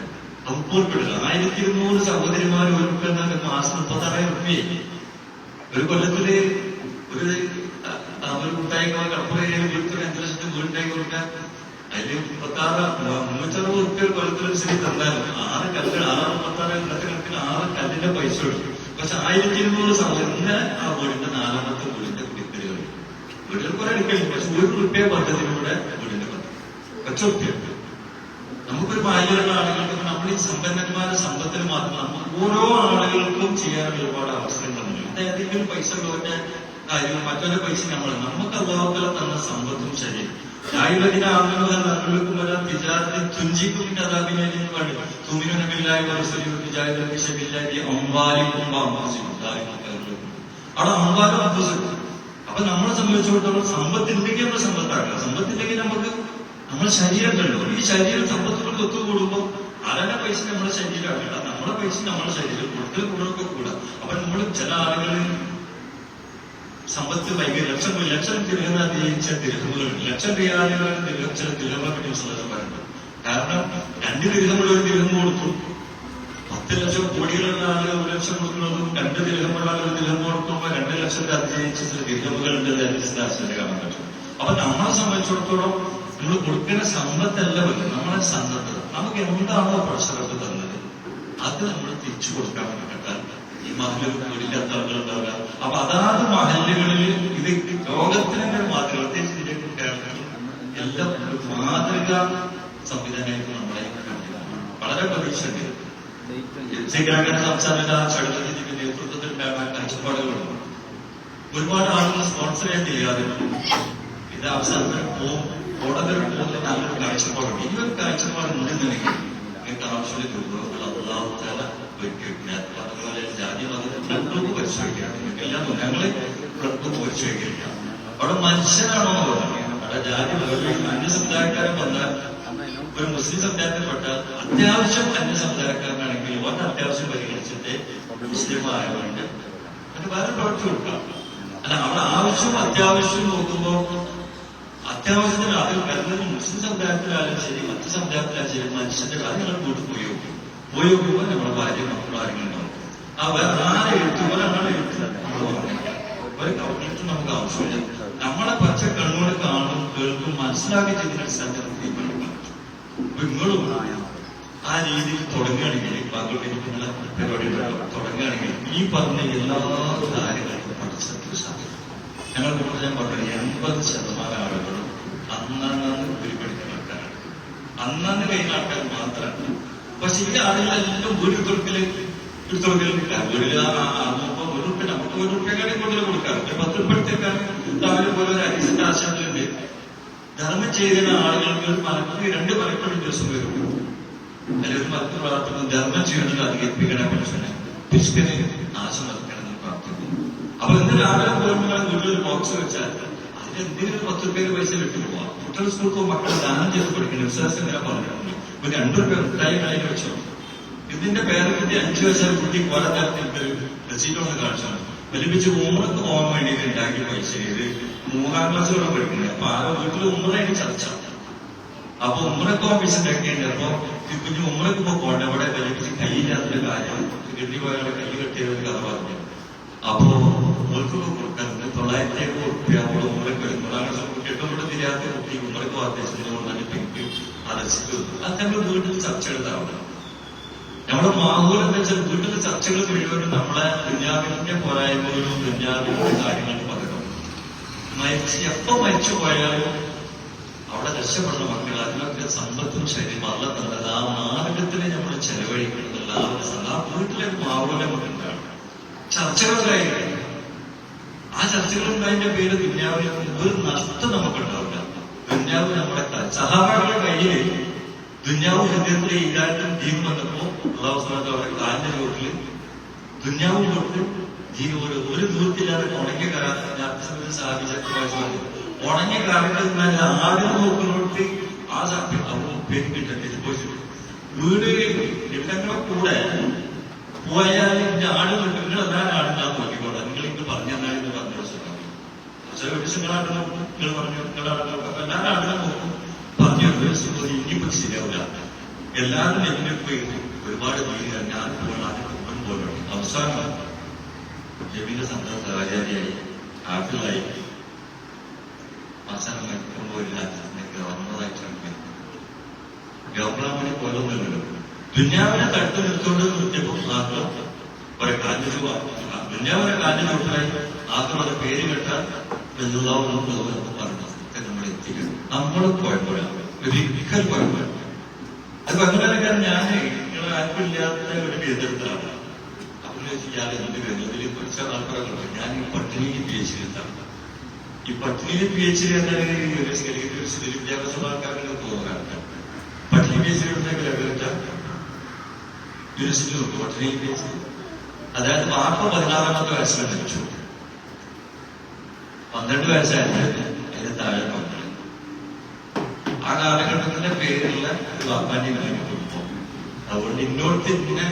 [SPEAKER 1] ₹50. 1200 സഹോദരിമാർ ₹1 എന്നാൽ മാസം ₹36,000. ഒരു കൊല്ലത്തില് ഒരു മുട്ടായി കടപ്പുറയിൽ വീട്ടിൽ 5 ലക്ഷത്തിന് വീടുണ്ടായി കൊടുക്കാൻ അതില് 360 കൊല്ലത്തിൽ ശരി തന്നാലും 6 കല്ല് 36 ഇന്നത്തെ കണക്കിന് 6 കല്ലിന്റെ പൈസ കൊടുക്കും. പക്ഷെ 1200 സഹോദരന് ആ വീടിന്റെ 4ാമത്തെ വീടിന്റെ കുടിക്കലുകൾ വീട്ടിൽ കുറെ എടുക്കലുണ്ട്. പക്ഷെ ₹1 പദ്ധതിയിലൂടെ വീടിന്റെ ₹10. നമുക്കൊരു ബാല്യമുള്ള ആളുകൾക്ക് നമ്മൾ ഈ സമ്പന്നന്മാരുടെ സമ്പത്തിൽ മാത്രം നമുക്ക് ഓരോ ആളുകൾക്കും ചെയ്യാൻ ഒരുപാട് അവസരങ്ങളുണ്ട്. ഏതെങ്കിലും പൈസ ഉള്ളവരുടെ കാര്യം മറ്റൊരു പൈസ നമുക്ക് അള്ളാഹുവിനെ തന്ന സമ്പത്തും ശരി അവിടെ അമ്പാലും അഭ്യസിക്കും. അപ്പൊ നമ്മളെ സംബന്ധിച്ചിടത്തോളം സമ്പത്തില്ലെങ്കിൽ നമ്മൾ സമ്പത്താക്കുക. സമ്പത്തില്ലെങ്കിൽ നമ്മുടെ ശരീരമല്ലോ, ഈ ശരീരം സമ്പത്തുകൊണ്ട് ഒത്തുകൂടുമ്പോൾ ആരുടെ പൈസ നമ്മുടെ ശരീരമാണ്, നമ്മുടെ പൈസ നമ്മുടെ ശരീരം കൂടുതലൊക്കെ കൂടാം. അപ്പൊ നമ്മൾ ചില ആളുകൾ സമ്പത്ത് ഭയങ്കര ലക്ഷം തിരുഹന ജയിച്ച തിരുഹമുകളുണ്ട്. ലക്ഷം റിയാലുകൾ ചില തിരുഹങ്ങളെ പറ്റി സന്ദർഭം പറയുന്നത്. കാരണം 2 തിരുഹമുള്ള ഒരു തിരുഹം കൊടുത്തു. 10 ലക്ഷം കോടികളുള്ള ആളുകൾ 1 ലക്ഷം കൊടുക്കുന്നതും 2 തിരുഹമുള്ള ആളുകൾ തിരുഹം കൊടുക്കുമ്പോൾ 2 ലക്ഷത്തെ അതിജയിച്ച ചില തിരുഹമുകളുണ്ട് ദാസിന്റെ കാണാൻ പറ്റും. അപ്പൊ നമ്മളെ സംബന്ധിച്ചിടത്തോളം നമ്മൾ കൊടുക്കുന്ന സമ്പത്തല്ല വരും, നമ്മളെ സന്നദ്ധത. നമുക്ക് എന്താണോ പ്രശ്നപ്പെട്ട് തന്നത് അത് നമ്മൾ തിരിച്ചു കൊടുക്കാൻ വേണ്ടിയിട്ടാൽ ഈ മഹല്ലിൽ വീടില്ലാത്ത ആളുകളുണ്ടാവുക. അപ്പൊ അതാത് മഹല്ലുകളിൽ ഇത് ലോകത്തിന്റെ മാതൃക, പ്രത്യേകിച്ച് ഇന്ത്യക്കും കേരളത്തിലും എല്ലാം മാതൃക സംവിധാനമായിട്ട് നമ്മളെ വളരെ പ്രതീക്ഷയുണ്ട്. ശേഖരാഗ്രഹ സംസ്ഥാന ചടങ്ങിന്റെ നേതൃത്വത്തിലുണ്ടാകാൻ കാഴ്ചപ്പാടുകളുണ്ട്. ഒരുപാട് ആളുകൾ സ്പോൺസർ ചെയ്യാൻ ചെയ്യാതെ ഇത് അവസാനം കോടതി പോകുന്ന നല്ലൊരു കാഴ്ചപ്പാടുണ്ട്. ഈ ഒരു കാഴ്ചപ്പാട് ഉണ്ടെന്നുണ്ടെങ്കിൽ നിങ്ങൾക്ക് ആവശ്യമുള്ള ദുർഭോഗങ്ങൾ അള്ളാഹുത്താല ഒരുക്കിയിട്ടില്ല. അതുപോലെ ജാതി മതത്തിൽ ബ്ലഡ് ഗ്രൂപ്പ് പരിശോധിക്കാം. നിങ്ങൾക്കെല്ലാം ഞങ്ങള് ബ്ലഡ് ഗ്രൂപ്പ് പരിശോധിക്കില്ല. അവിടെ മനുഷ്യനാണോ എന്ന് പറഞ്ഞു. അവിടെ ജാതി അന്യ സമുദായക്കാരൻ വന്നാൽ ഒരു മുസ്ലിം സമുദായത്തിൽപ്പെട്ടാൽ അത്യാവശ്യം അന്യ സമുദായക്കാരനാണെങ്കിൽ വളരെ അത്യാവശ്യം പരിഗണിച്ചിട്ട് മുസ്ലിം ആയതുകൊണ്ട് അത് വേറെ പ്രവർത്തി കൊടുക്കാം. അല്ല, അവിടെ ആവശ്യവും അത്യാവശ്യവും നോക്കുമ്പോൾ അത്യാവശ്യത്തിന് അതിൽ വരുന്നത് മുസ്ലിം സമുദായത്തിലായാലും ശരി മറ്റു സമുദായത്തിലായാലും ശരി മനുഷ്യന്റെ കാര്യങ്ങൾ കൂട്ടി പോയി നോക്കുമ്പോൾ നമ്മുടെ ഭാര്യ മക്കളും ആരെങ്കിലും ഉണ്ടാവും. ആ വേറെ ആരെ എഴുത്തു ഒരാളെ എഴുത്ത് ഒരു ഗവൺമെന്റ് നമുക്ക് ആവശ്യമില്ല. നമ്മളെ പച്ച കണ്ണുകൊണ്ട് കാണും കേൾക്കും മനസ്സിലാക്കി ചെയ്തതിനനുസരിച്ച് നിങ്ങളും ആ രീതിയിൽ തുടങ്ങുകയാണെങ്കിൽ പങ്കുവെക്കുന്ന പരിപാടി തുടങ്ങുകയാണെങ്കിൽ ഈ പറഞ്ഞ എല്ലാ കാര്യങ്ങൾക്കും പഠിച്ചെടുത്ത് സാധിക്കും. ഞങ്ങൾ കൂടുതൽ ഞാൻ പറഞ്ഞു 80% ആളുകളും അന്നന്ന് ഉരുപ്പെടുക്കുന്ന ആൾക്കാരാണ്. അന്നന്ന് കഴിഞ്ഞ ആൾക്കാർ മാത്രമാണ്. പക്ഷെ ഈ ആളുകളെല്ലാം എടുത്തുകൊടുക്കലില്ല. വീടിൽ ₹1 നമുക്ക് ₹1 കൂടുതൽ കൊടുക്കാം. 10 രൂപത്തേക്കാൾ രാവിലെ പോലെ ഒരു അരിസിന്റെ ആശയത്തിലുണ്ട്. ധർമ്മം ചെയ്യുന്ന ആളുകൾക്ക് ഒരു മലക്ക് 2 മലക്കളും ദിവസം വരും. അല്ലെങ്കിൽ ഒരു മലക്ക് പ്രാർത്ഥന ധർമ്മം ചെയ്യുന്നത് അധികരിപ്പിക്കണ മനുഷ്യനെ പിശുക്കനെ നാശം വധിക്കണമെന്ന് പ്രാർത്ഥിക്കുന്നു. അപ്പൊ ഇന്ന് രാവിലെ പോകുമ്പോൾ വീട്ടിലൊരു ബോക്സ് വെച്ചാൽ അതിന് എന്തെങ്കിലും ₹10 പൈസ വിട്ടു പോവാം. കുട്ടികൾ സ്കൂളിൽ പോകുമ്പോൾ മക്കളെ ദാനം ചെയ്ത് പഠിക്കണം. വിശ്വാസം ഇങ്ങനെ പറഞ്ഞിട്ടുണ്ട്. ഇപ്പൊ ₹2 മിഠായി കയ്യിൽ വെച്ചോ. ഇതിന്റെ പേരെ കിട്ടി 5 വയസ്സായ കുട്ടി കോലക്കാലത്തിൽ റെസീറ്റ് കൊണ്ട് കാണിച്ചാണ് വലിപ്പിച്ച് ഉമ്മറക്ക് പോകാൻ വേണ്ടിയിട്ട് ഉണ്ടാക്കിയ പൈസ. ഇത് 3ാം ക്ലാസ്സിലൂടെ പഠിക്കുന്നത്. അപ്പൊ ആ വീട്ടിൽ ഉമ്മറായിട്ട് ചർച്ച. അപ്പൊ ഉമ്മറക്ക് ഓഫീസ് ഉണ്ടാക്കിയുണ്ട്. അപ്പൊ ഈ കുഞ്ഞ് ഉമ്മറക്ക് പോകണ്ട അവിടെ വലിപ്പിച്ച് കയ്യില്ലാത്തൊരു കാര്യം കെട്ടിപ്പോയാൽ കൈ കെട്ടിയ ഒരു കഥ പറഞ്ഞു. അപ്പോ ഉമ്മർക്കൊക്കെ കൊടുക്കാറുണ്ട്. ₹900 അവിടെ ഉമ്മറക്ക് വരും. 3ാം ക്ലാസ് കുട്ടി 8 കൂടെ തിരിയാത്ത കുട്ടി ഉമ്മറക്ക് വാർത്തേച്ചതുകൊണ്ടാണ് പിങ്ക് അരച്ചിട്ട് അത് നമ്മൾ വീട്ടിൽ ചർച്ചകൾ താവണം. നമ്മുടെ മാഹൂൽ എന്താ വെച്ചാൽ വീട്ടിലെ ചർച്ചകൾ മുഴുവനും നമ്മളെ ദുന്യാവിന്റെ പോരായ്മകളും ദുന്യാവിന്റെ കാര്യങ്ങൾ പകരം എപ്പോ മരിച്ചു പോയാലും അവിടെ രക്ഷപ്പെടുന്ന മക്കൾ അതിനൊക്കെ സമ്പത്തും ശരീരം അല്ല തന്നത് ആ മാർഗത്തിന് നമ്മൾ ചെലവഴിക്കണമെന്നുള്ള ആ വീട്ടിലെ മാഹൂല നമുക്കുണ്ടാണ്. ചർച്ചകളായി ആ ചർച്ചകളുണ്ടായതിന്റെ പേര് ദുന്യാവിൽ ഒരു നഷ്ടം നമുക്കുണ്ടാവില്ല. ദുന്യാവ് നമ്മുടെ സഹാബികളുടെ കയ്യില് ദുന്യാവ് ഹൃദയത്തിലെ ഇല്ലാട്ടും ജീവൻ വന്നപ്പോ അള്ളാഹുസ്ലാത്ത് അവരുടെ കാലിന്റെ ചുവട്ടില് ദുന്യാവ് തൊട്ട് ജീവൻ ഒരു ദൂരത്തില്ലാതെ ഉണങ്ങിയ കാലത്ത് സ്ഥാപിച്ചു. ഉണങ്ങിയ കാലത്ത് ആടുകൾ നോക്കുന്നോട്ട് ആ പേര് കിട്ടട്ടെ. വീട് ഇവിടങ്ങളെ കൂടെ പോയാൽ എന്റെ ആടുകൾ നിങ്ങൾ എന്നാൽ ആടുകളാ നോക്കിക്കോട്ടെ. നിങ്ങൾ ഇന്ന് പറഞ്ഞെന്നാലും പറഞ്ഞ നിങ്ങളാടുകൾ നോക്കും. നിങ്ങൾ പറഞ്ഞു നിങ്ങളാടുകൾ എല്ലാവരും ആടുകളെ നോക്കും. ഇനിയിപ്പോ ശരിയാവില്ല. എല്ലാവരും എന്നെ പോയി ഒരുപാട് വീടുകൾ ഞാൻ പോകണം പോലും അവസാനം ജമീല സഹചാരിയായി ആപ്പിളായി അവസാനം മരിക്കുമ്പോൾ ഗവർണറായിട്ട് ഗവർണറാമിനെ പോലൊന്നുമില്ലല്ലോ. ദുന്യാവിനെ തടുത്ത് നിർത്തുകൊണ്ട് നിർത്തിയപ്പോൾ മാത്രം ഒരു കാലിന് ദുന്യാവിനെ കാലിന് തൊട്ടായി മാത്രം അവരുടെ പേര് കേട്ടാൽ പറഞ്ഞു നമ്മൾ എത്തിക്കണം. നമ്മൾ കുഴപ്പമില്ല, ഒരിക്കൽ കുഴപ്പമില്ല. അത് അങ്ങനെ കാരണം ഞാൻ നിങ്ങളെ ആർക്കില്ലാത്ത ഒരു എതിർത്താണ്. അപ്പോൾ ഇയാൾ എന്ത് വരുന്നതിൽ കുറച്ച് ആൾക്കാരുണ്ട്. ഞാൻ ഈ പട്ടിണിയിൽ PhD എടുത്താണ്. ഈ പട്ടിണിയിൽ PhD എന്നാൽ വിദ്യാഭ്യാസ ആൾക്കാരുടെ തോന്നുന്ന പട്ടിണി PhD എടുത്തെങ്കിൽ യൂണിവേഴ്സിറ്റി നോക്കും. പട്ടിണിയിൽ PhD അതായത് വാപ്പ 16ാമത്തെ വയസ്സിൽ മരിച്ചു. 12 വയസ്സായിട്ട് അതിന് താഴെ മക്കൾ. ആ കാലഘട്ടത്തിന്റെ പേരിലുള്ള ഒരു വാപ്പാന്റെ വിലയ്ക്ക് കൊടുക്കും. അതുകൊണ്ട് ഇന്നോട്ട് ഇങ്ങനെ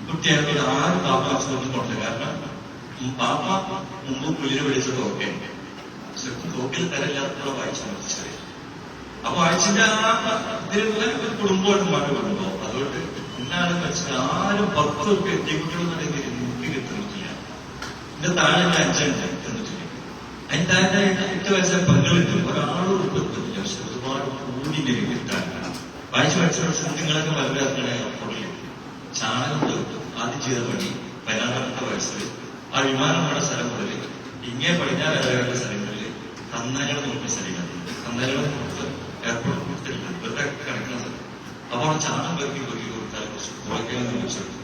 [SPEAKER 1] കുട്ടിയാണെങ്കിൽ ആരും പാപ്പ ആശ്രമത്തിൽ കൊണ്ടില്ല. കാരണം പാപ്പ മുമ്പ് പുലിനെ വിളിച്ച തോക്കെ തോക്കിൽ തരല്ലാത്ത വായിച്ചു മരിച്ചത്. അപ്പൊ വായിച്ചിന്റെ ആ ഇതിലുള്ള ഒരു കുടുംബമായിട്ട് മാറി കൊണ്ടുപോ. അതുകൊണ്ട് ഇന്നാണ് വെച്ചാൽ ആരും 10 രൂപ എത്തിക്കുട്ടികളെന്നുണ്ടെങ്കിൽ എനിക്ക് കിട്ടുന്നില്ല. എന്റെ താഴെ 5 എത്തുന്നിട്ടില്ല. അതിന് താഴെ 8 വയസ്സായ പെങ്ങളുണ്ട്. ഒരാളും കിട്ടുന്നില്ല. പക്ഷെ ഒരുപാട് കൂടിന്റെ കിട്ടാനാണ് വായിച്ചു പഠിച്ച നിങ്ങളൊക്കെ വലുതാക്കണേ. പുള്ളിൽ ചാണകം കിട്ടും. ആദ്യം ചെയ്ത പണി 14ാമത്തെ വയസ്സിൽ ആ വിമാനങ്ങളുടെ സ്ഥലം മുതൽ ഇങ്ങനെ പടിഞ്ഞാറേണ്ട സ്ഥലങ്ങളിൽ കന്നകൾ നോക്കിയ സ്ഥലങ്ങൾ കന്നകൾ കൊടുത്ത് എയർപോർട്ട് കൊടുത്തില്ല. ഇവരുടെ കിടക്കുന്ന സ്ഥലം. അപ്പോൾ ചാണം പെറുക്കി കൊടുത്താൽ കുറച്ച് കുറയ്ക്കാൻ വെച്ചെടുത്തു.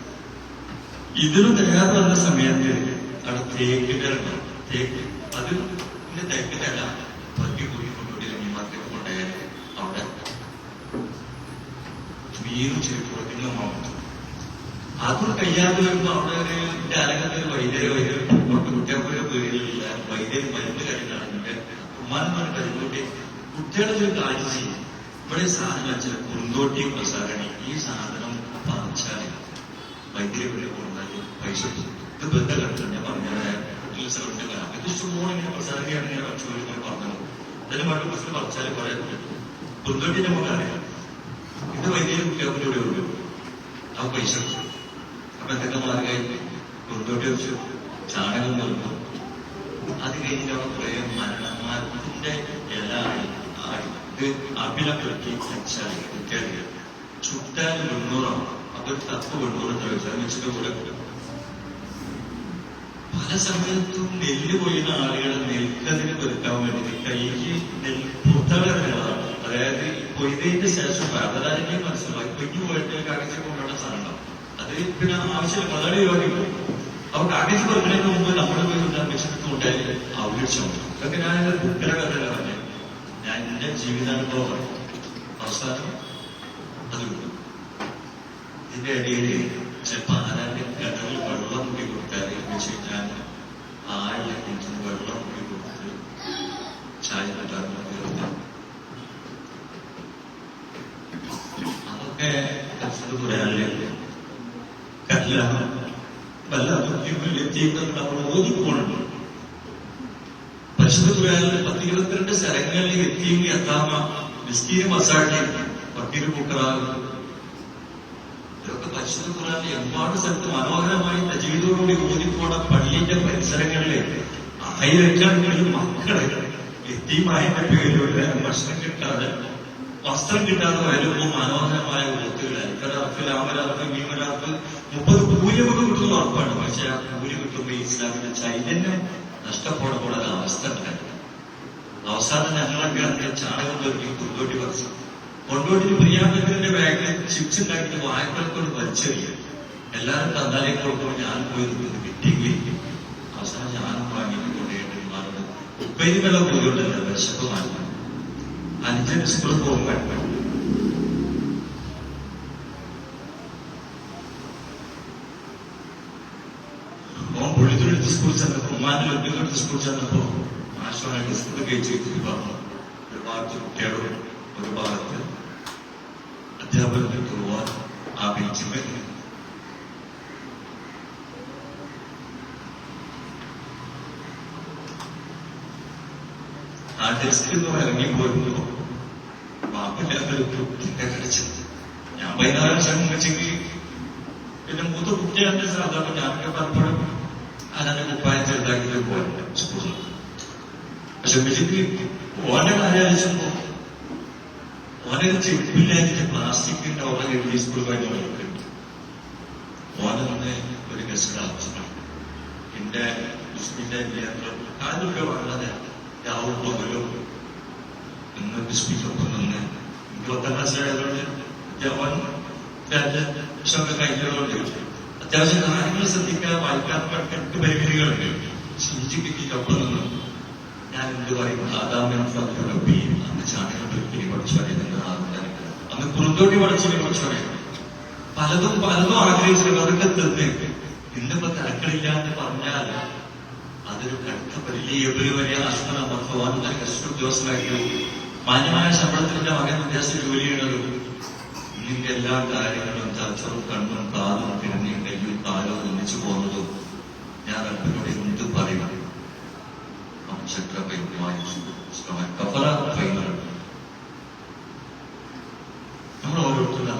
[SPEAKER 1] ഇതിന് തികയാതെ വന്ന സമയത്ത് അവിടെ തേക്കിന്റെ തേക്ക് അത് പിന്നെ തേക്കിട്ടല്ല പെറുക്കി കൂടി കൊണ്ടുപോയി മാർക്കറ്റ് കൊണ്ടുപോയാൽ അവിടെ തീരും ചെരുപ്പുറക്കുന്ന മാറും. അതും കഴിയാതെ വരുമ്പോ അവിടെ ഒരു അരങ്ങത്തിൽ വൈദ്യര് കുട്ടികൾക്കൊരു പേരിലില്ല വൈദ്യര് മരുന്ന് കാര്യങ്ങളാണ് ഉമ്മാനന്മാർ കരുതോട്ടി കുട്ടികളെ ഒരു കാര്യം ചെയ്യും. ഇവിടെ സാധനം വെച്ചാൽ കുറുന്തോട്ടി പ്രസാരണി ഈ സാധനം പറിച്ചാൽ വൈദ്യരെ വീട്ടിൽ കൊണ്ടാൽ പൈസ ഇത് ബന്ധം കണ്ടു. ഞാൻ പറഞ്ഞത് ഇത് ഇഷ്ടംപോലെ ഇങ്ങനെ പ്രസാരണിയാണ് ഇങ്ങനെ കുറച്ച് ഇങ്ങനെ പറഞ്ഞത്. അതിന് മറ്റു ബസ്സിൽ പറിച്ചാൽ കുറെ കുറുന്തോട്ടി നമുക്കറിയാം. ഇത് വൈദ്യര് കുട്ടികൾക്ക് ഇവിടെ ഉള്ളൂ ആ പൈസ. അപ്പൊ എന്തൊക്കെ മാർഗമായി കുറുന്തോട്ടി വെച്ച് ചാണകം നൽകും. അത് കഴിഞ്ഞിട്ട് അവിടെ കുറെ മരണന്മാരുടെ ഇല ഇത് അഭിനപ്പെടുത്തി വെച്ചാൽ കുട്ടികൾ ചുട്ടാൽ 800 അതൊരു 10 800 വെച്ചിട്ട് കൂടെ പല സമയത്തും നെല്ല് കൊയ്യുന്ന ആളുകളെ നെൽക്കതിന് പെരുക്കാൻ വേണ്ടി കൈക്ക് പുറത്തകളാണ്. അതായത് കൊയ്തതിന്റെ ശേഷം വേദനാരിനെ മനസ്സിലാക്കി കൊയ്ഞ്ഞു പോയിട്ട് കാകച്ച് കൊണ്ടുള്ള സാധനം അത് പിന്നെ ആവശ്യമില്ല വളരെ യോഗ്യം. അപ്പൊ കാകച്ച് പെറുക്കുന്നതിന് മുമ്പ് നമ്മുടെ പോയി വെച്ചിട്ട് കൊണ്ടായി അവഗണിച്ചു. അതൊക്കെ ഞാൻ കുട്ടിയുടെ കഥ പറഞ്ഞത്. ഞാൻ എന്റെ ജീവിതാനുഭവം പറഞ്ഞു. അവസാനം അത് കിട്ടും. ഇതിന്റെ ഇടയിൽ ചിലപ്പോൾ ആരാന്റെ കിണറിൽ വെള്ളം മുടി കൊടുത്താൽ വെച്ച് കഴിഞ്ഞാൽ ആരുടെ കിണറ്റിന് വെള്ളം മുടി കൊടുത്ത് ചായ കിട്ടാറുണ്ട്. അതൊക്കെ കർഷകർ പറയാനില്ല. കല്യാണം വല്ല എത്തിയിട്ട് നമ്മൾ ഓതിപ്പോണുണ്ട്. പരിശുദ്ധ ഖുർആനിൽ 10-22 സ്ഥലങ്ങളിൽ എത്തിയും യഥാമ മിസ്കീന് മസാട്ടി പക്കീര് പൂക്കളാകും. ഇതൊക്കെ പരിശുദ്ധ ഖുർആനിൽ ഒരുപാട് സ്ഥലത്ത് മനോഹരമായി തജ്വീദോടുകൂടി ഓതിപ്പോണ പള്ളിന്റെ പരിസരങ്ങളിലെ ആയിരക്കണക്കിന് മക്കളെ എത്തിയുമായതിന്റെ പേരിലുള്ള ഭക്ഷണം കിട്ടാതെ വസ്ത്രം കിട്ടാതെ വരുമ്പോൾ മനോഹരമായ ഓത്തുകൾ അൽക്കലാർക്ക് ലാമലാർക്ക് മീമലാർക്ക് 30 കൂലിയൊക്കെ കിട്ടുന്ന ഉറപ്പാണ്. പക്ഷെ ആ കൂലി കിട്ടുമ്പോൾ ഇസ്ലാമിന്റെ ചൈതന്യം നഷ്ടപ്പെടുമ്പോൾ അവസ്ഥ ഉണ്ടായിരുന്നു. അവസാനം ഞങ്ങളൊക്കെ അതിന്റെ ചാണകം തോറ്റി കുറുന്തോട്ടി പറിച്ചു കൊണ്ടോട്ടിന് പ്രിയാമ്പത്തിന്റെ ബാഗിൽ ചിപ്സ് ഉണ്ടാക്കിയിട്ട് വായ്പൽക്കൊണ്ട് വലിച്ചെറിയ എല്ലാവരും തന്നാലേ കൊടുക്കുമ്പോൾ ഞാൻ പോയി നിൽക്കുന്നത് കിട്ടിയെങ്കിൽ അവസാനം ഞാനും വാങ്ങിയിട്ട് കൊണ്ടുപോയിട്ട് മാറുന്നത് ഉപ്പേരികളെ പോയിട്ടുണ്ടല്ല വിശപ്പ് മാറുന്നത്. അഞ്ചിന് സ്കൂളിൽ പോകുമ്പോൾ പുള്ളിത്തൊഴിൽ സ്കൂളിൽ ചെന്നപ്പോ ഉമ്മാന്റെ ലഭ്യങ്ങളുടെ സ്കൂളിൽ ചെന്നപ്പോ ആശ്വാനായിട്ട് സ്കൂളിൽ കഴിച്ചു പറഞ്ഞു. ഒരു ഭാഗത്ത് കുട്ടികളും ഒരു ഭാഗത്ത് അധ്യാപകർക്ക് പോവാൻ ആ ബീച്ചിൽ ആ ഡെസ്കിൽ നിന്ന് ഇറങ്ങിപ്പോയിരുന്നു. മാപ്പില്ലാത്തൊരു കുട്ടിന്റെ കളിച്ചത് ഞാൻ 16 വർഷം വെച്ചെങ്കിൽ പിന്നെ മൂത്ത കുട്ടിയാന്റെ സാധാരണ ഞാനൊക്കെ പലപ്പോഴും അതിന്റെ കുപ്പായം ചെറുതാക്കിയിട്ട് പോയിട്ടുണ്ട് സ്കൂളിൽ. പക്ഷെ വെച്ചിട്ട് ഓന്റെ കാര്യാലിച്ചപ്പോ ഓനൊരു ചെരുപ്പില്ലാതിട്ട് പ്ലാസ്റ്റിക്കിന്റെ ഓരോ എഴുതി സ്കൂൾ കഴിഞ്ഞ വഴിക്കുണ്ട്. ഓനെ ഒരു ഗസ്റ്റ് ആവശ്യമാണ്. എന്റെ മുസ്ലിന്റെ അതൊക്കെ വളരെ രാവും പകലും നിന്ന് ബിസ്മിക്കൊപ്പം നിന്ന് 20-ാം ക്ലാസ്സിലായതുകൊണ്ട് ഒക്കെ കഴിഞ്ഞതുകൊണ്ട് അത്യാവശ്യം കാര്യങ്ങൾ ശ്രദ്ധിക്കാൻ വായിക്കാൻ പഠിക്കാൻ പരിമിതികളുണ്ട്. സൂചിക്കൊപ്പം നിന്ന് ഞാൻ എന്ത് പറയും ആദാമിനൊപ്പി അന്ന് ചാണകം പെരുക്കിനി പഠിച്ചു പറയുന്നത് അന്ന് കുറുന്തോട്ടി പഠിച്ചിനി പഠിച്ചു പറയാം. പലതും ആഗ്രഹിച്ചിട്ട് അതൊക്കെ തന്നെ ഇന്നിപ്പോ തിരക്കളില്ലാന്ന് പറഞ്ഞാൽ അതൊരു കടുത്ത വലിയ ആശ്രമ കഷ്ട ഉദ്യോഗസ്ഥനായിട്ട് മാന്യമായ ശമ്പളത്തിന്റെ മകൻ വിദ്യാസ ജോലി ചെയ്യണതും ഇതിന്റെ എല്ലാ കാര്യങ്ങളും ചർച്ചവും കണ്ണും കാതും കിടന്നയും കയ്യും കാലവും ഒന്നിച്ചു പോകുന്നതും ഞാൻ അല്പനോട് എന്ത് പറയണം. നമ്മൾ ഓരോരുത്തരും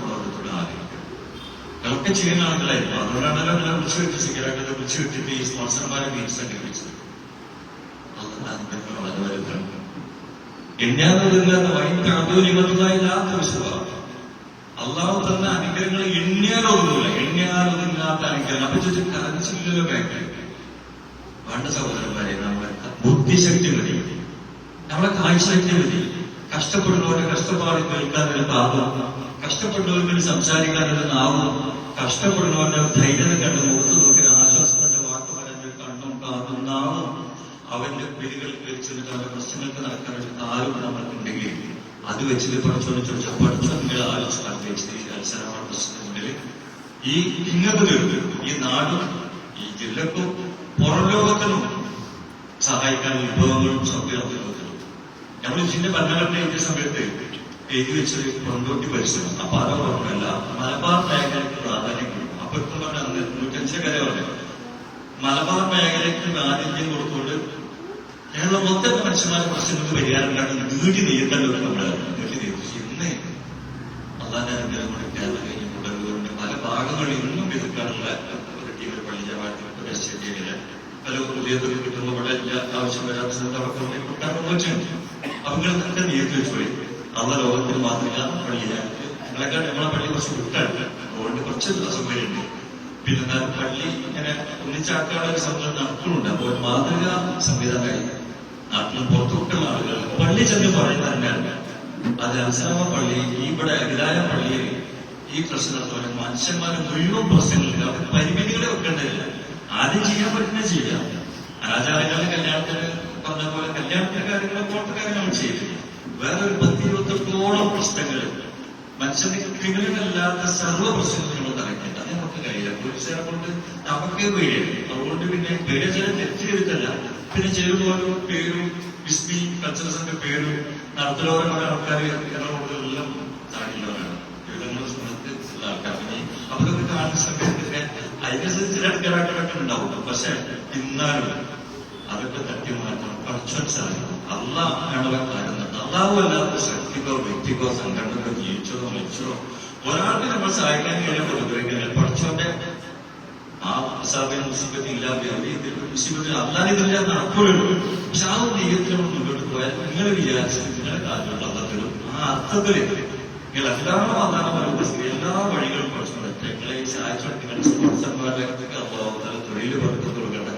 [SPEAKER 1] ആഗ്രഹിക്കും. ഇതൊക്കെ ചെയ്യുന്ന ആളുകളായിരുന്നു. അതുകൊണ്ടാണല്ലോ നമ്മളെ വിളിച്ചു വെച്ച് സിഗരറ്റ് വിളിച്ചു വെച്ചിട്ട് ഈ സ്പോൺസർമാരെ മീൻസ് സംഘടിപ്പിച്ചത്. വളരെ വലുതാണ്. എണ്ണാതൊതുങ്ങാത്ത വൈദ്യുതിമതുമായില്ലാത്ത വിശ്വാസം അള്ളാഹു തന്ന അനുഗ്രഹങ്ങൾ എണ്ണിയാലൊതുങ്ങാത്ത അനുഗ്രഹം. അപ്പൊ ചോദിച്ചു കരച്ചില്ലല്ലോ ബാങ്ക് വേണ്ട സഹോദരന്മാരെ. നമ്മളെ ബുദ്ധിശക്തി മതി, നമ്മളെ കാഴ്ചശക്തി മതി. കഷ്ടപ്പെടുന്നവരുടെ കഷ്ടപ്പാട് കേൾക്കാനൊരു താപം, കഷ്ടപ്പെടുന്നവർക്ക് സംസാരിക്കാനൊരു നാവും, കഷ്ടപ്പെടുന്നവരുടെ ധൈര്യത കണ്ട് മുഖത്ത് നോക്കി ആശ്വാസത്തിന്റെ വാക്ക് പറഞ്ഞ് കണ്ണും കാതും നാവും അവന്റെ പിടികൾ കഴിച്ചിട്ട് അവരുടെ പ്രശ്നങ്ങൾക്ക് നടക്കാനൊരു കാലും നമ്മൾക്കുണ്ടെങ്കിൽ അത് വെച്ചിട്ട് പഠിച്ചോണ്ട് ചോദിച്ചാൽ പഠിച്ചോ നിങ്ങൾ ആലോചിച്ച് അൽസലാമ ട്രസ്റ്റിന് മുന്നിൽ ഈ ഇങ്ങനത്തെ ഈ നാടും ഈ ജില്ലക്കും പുറം ലോകത്തിനും സഹായിക്കാൻ വിഭവങ്ങളും സംഭവത്തിലും നമ്മൾ ഇതിന്റെ ഭരണഘടന എഴുതിയ സമയത്ത് എഴുതി വെച്ചത് കൊണ്ടോട്ടി പരിസരം. അപ്പൊ അത് ഓർമ്മയല്ല, മലബാർ മേഖലയ്ക്ക് പ്രാധാന്യം കൊടുക്കും. അപ്പൊ ഇപ്പൊ പറഞ്ഞ 95 കര പറഞ്ഞു മലബാർ മേഖലയ്ക്ക് ആതിഥ്യം കൊടുത്തുകൊണ്ട് ഞങ്ങൾ മൊത്തം മനുഷ്യന്മാരുടെ പ്രശ്നങ്ങൾക്ക് പരിഹാരം കാണാൻ നീട്ടി നീട്ടല്ലോ നമ്മുടെ നീട്ടി നീട്ടി ഇന്ന് അള്ളാന്റെ അനുഗ്രഹം കൊണ്ട് കേരളം കഴിഞ്ഞ് കൊണ്ടുവരുന്നുണ്ട്. പല ഭാഗങ്ങളിൽ ഇന്നും എതിർക്കാനുള്ള ഒരു ടീമിൽ പള്ളി ജമാഅത്ത് എസ്റ്റേറ്റിലെ പല പുതിയ തൊഴിൽ കിട്ടുന്ന ഇവിടെ ആവശ്യം വരാത്ത സ്ഥലത്ത് അവർക്ക് കിട്ടാറുണ്ട്. അവങ്ങളൊക്കെ നീട്ടി വെച്ചുപോയി. അവ ലോകത്തിൽ മാത്രമല്ല പള്ളിയിലായിട്ട് നിങ്ങളൊക്കെ നമ്മളെ പള്ളി കുറച്ച് വിട്ടാണ്, അതുകൊണ്ട് കുറച്ച് സൗകര്യമുണ്ട്. പിന്നെ പള്ളി ഇങ്ങനെ ഒന്നിച്ചാക്കാനുള്ള ഒരു സംവിധാനം നടക്കുന്നുണ്ട്. അപ്പോൾ മാതൃക സംവിധാനമായി നാട്ടിലും പുറത്തുവിട്ടുള്ള ആളുകൾ പള്ളി ചെന്ന് പറയുന്നത് തന്നെയാണ്. അത് അൽസലാമ പള്ളി ഇവിടെ അഖിലായ പള്ളിയിൽ ഈ പ്രശ്നത്തോടെ മനുഷ്യന്മാരെ മുഴുവൻ പ്രശ്നങ്ങളില്ല, അവർക്ക് പരിമിതികളെ വെക്കേണ്ടതില്ല. ആദ്യം ചെയ്യാൻ പറ്റുന്ന ചെയ്യാം. ആചാരങ്ങളുടെ കല്യാണത്തിന് പറഞ്ഞ പോലെ കല്യാണത്തിന്റെ കാര്യങ്ങളെ പോലത്തെ കാര്യങ്ങൾ ചെയ്യില്ല. വേറൊരു 10-28ഓളം പ്രശ്നങ്ങൾ മനുഷ്യനികളിലല്ലാത്ത സർവ്വ പ്രശ്നങ്ങളും തലയ്ക്കില്ല. അത് നമുക്ക് കഴിയില്ല. പോലീസുകാരെ കൊണ്ട് നമുക്ക് പേടിയാണ്. അതുകൊണ്ട് പിന്നെ പേര് ചില തെറ്റ് ചെയ്തിട്ടല്ല, പിന്നെ ചെറുപോലും പേരും വിസ്മി കൾച്ചറസിന്റെ പേരും നടത്തലോരമായ ആൾക്കാർ കേരളത്തിലെല്ലാം താടിയുള്ളവരാണ്. വിവിധങ്ങളുടെ സമയത്ത് ഉള്ള ആൾക്കാർ. പിന്നെ അവരൊക്കെ കാണുന്ന സമയത്ത് അതിനനുസരിച്ച് ചില ആൾക്കാരൊക്കെ ഉണ്ടാവും. പക്ഷെ എന്നാലും അതൊക്കെ തട്ടി മാറ്റണം. പഠിച്ചാൽ സാധിക്കും. അള്ളാഹാണ് കാര്യം. അള്ളാഹു അല്ലാത്ത ശക്തിക്കോ വ്യക്തിക്കോ സംഘടനക്കോ ജീവിച്ചതോ മരിച്ചതോ ഒരാൾക്ക് നമ്മൾ സഹായിക്കാൻ കഴിയാൻ ഉപയോഗിക്കാൻ പഠിച്ചോന്റെ ആ അസാബിന് മുസീബത്ത് ഇല്ലാതെ മുസീബത്തിൽ അല്ലാതില്ല നടക്കുള്ളൂ. പക്ഷെ ആ ഒരു ദൈവത്തിൽ മുന്നോട്ട് പോയാൽ നിങ്ങൾ വിചാരിച്ചത് നിങ്ങളുടെ കാര്യമുള്ള അർത്ഥത്തിലും ആ അർത്ഥത്തിൽ നിങ്ങൾ എന്താണ് വന്നാലും എല്ലാ വഴികളും പഠിച്ചോണ്ട് നിങ്ങളെ സഹായിച്ചോണ്ട് നിങ്ങളുടെ സ്പോൺസർമാരിലേക്ക് അള്ളാഹുത്താല തൊഴിൽ പകർത്തി കൊടുക്കേണ്ട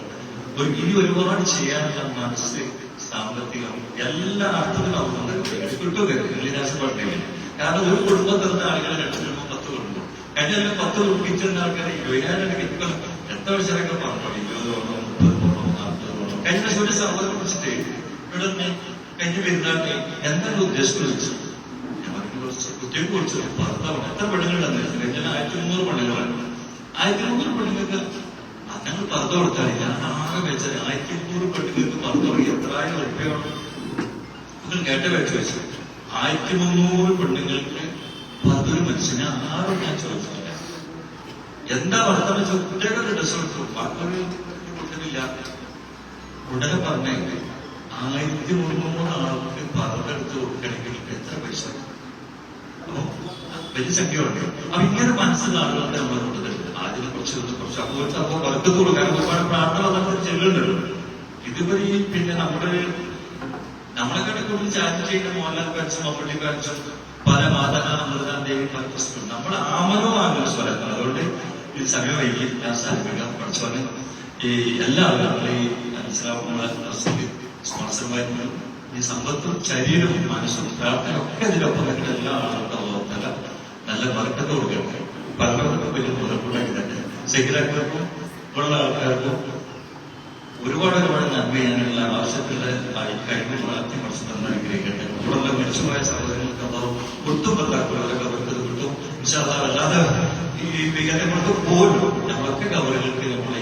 [SPEAKER 1] ഇനി ഒരുപാട് ചെയ്യാനുള്ള മനസ്സ് സാമ്പത്തികം എല്ലാ അർത്ഥത്തിലും അവർക്ക് കിട്ടുകയാണ് നിരാശപ്പെടുന്നില്ല. കാരണം ഒരു കുടുംബത്തിൽ നിന്ന് ആളുകൾ 2 കുടുംബം 10 കുടുംബം കഴിഞ്ഞ 10 കുടുംബിച്ചിരുന്ന ആൾക്കാർ 20,000 എത്ര വർഷമൊക്കെ പറഞ്ഞു 20 കൊണ്ടോ 30 കൊണ്ടോ 40 കൊണ്ടോ. കഴിഞ്ഞ വർഷം ഒരു സഹോദരനെ കുറിച്ചിട്ട് ഇവിടെ കഴിഞ്ഞ് വരുന്നാട്ട് എന്താണ് ഉദ്ദേശം ചോദിച്ചു. ഞങ്ങൾക്ക് കുറച്ച് കുട്ടികൾക്ക് കുറിച്ച് ഭർത്താവ് എത്ര പെണ്ണുങ്ങളുണ്ടെന്ന് വെച്ചാൽ കഴിഞ്ഞാൽ 1300 പെണ്ണുങ്ങളാണ്. 1300 പെണ്ണുങ്ങൾക്ക് ഞങ്ങൾ പർദ്ദ കൊടുത്താൽ ഞാൻ ആകെ വെച്ചാൽ 1300 പെണ്ണുങ്ങൾക്ക് പർദ്ദ തുടങ്ങി എത്രായിരം ഉറുപ്പിയാണ് നിങ്ങൾ കേട്ട വെച്ച് വെച്ചു. 1300 പെണ്ണുങ്ങൾക്ക് പർദ്ദൊരു മനുഷ്യന് ആരും ഞാൻ ചോദിച്ചിട്ടില്ല. എന്താ വർത്തമാനം വെച്ചാൽ കുട്ടികളുടെ ഡ്രസ് എടുത്തു ബാക്കി കൊടുത്തിട്ടില്ല. ഉടനെ പറഞ്ഞേ 1300 ആൾക്ക് പർദ്ദ എടുത്ത് കൊടുക്കണമെങ്കിൽ എത്ര പൈസ? അപ്പൊ വലിയ സംഖ്യയുണ്ട്. അപ്പൊ ഇങ്ങനെ മനസ്സിലുള്ള ആളുകളുടെ നമ്മളെ കൊണ്ടുതരുന്നത് ആദ്യം കുറച്ച് അപ്പോൾ വർക്കത്ത് കൊടുക്കാൻ ഒരുപാട് പ്രാർത്ഥന വന്നിട്ട് ചെല്ലുന്നുണ്ട്. ഇതുവരെ പിന്നെ നമ്മളെ കൂടുതൽ ചാറ്റ് ചെയ്യുന്ന മോഹൻലാൽ പാൻസും മമ്മൂട്ടി പാൻസും പല മാതാ അമൃതാൻ ദേവി പല പ്രശ്നവും നമ്മൾ ആമനവുമാണ് സ്വരങ്ങൾ. അതുകൊണ്ട് ഈ സമയം വൈകി ഞാൻ സാധിക്കാം. പഠിച്ചോന്ന് ഈ എല്ലാ ആളുകളും ഈ മനസ്സിലാവുന്ന സ്പോൺസർമാരും ഈ സമ്പത്തും ശരീരവും മനസ്സും പ്രാർത്ഥന ഒക്കെ ഇതിലൊപ്പം വരുന്ന എല്ലാ ആളുകൾക്കും അതുപോലെ നല്ല വർക്കത്ത് കൊടുക്കണം. പലർക്കും വലിയ മുതൽക്കൂടാക്കി തന്നെ സെക്രട്ടറിക്കും ഉള്ള ആൾക്കാർക്കും ഒരുപാട് നന്മ ചെയ്യാനുള്ള ആവശ്യത്തിലുള്ള കഴിവ് വളർത്തി മനസ്സിൽ അനുഗ്രഹിക്കട്ടെ. ഇവിടെയുള്ള മരിച്ചുപോയ സഹോദരങ്ങൾക്ക് അതാവും ഒട്ടും പറ്റാത്തവരൊക്കെ അവർക്ക് കിട്ടും. അല്ലാതെ ഈ വികലങ്ങൾക്ക് പോലും നമ്മളൊക്കെ കവറുകൾക്ക് നമ്മളെ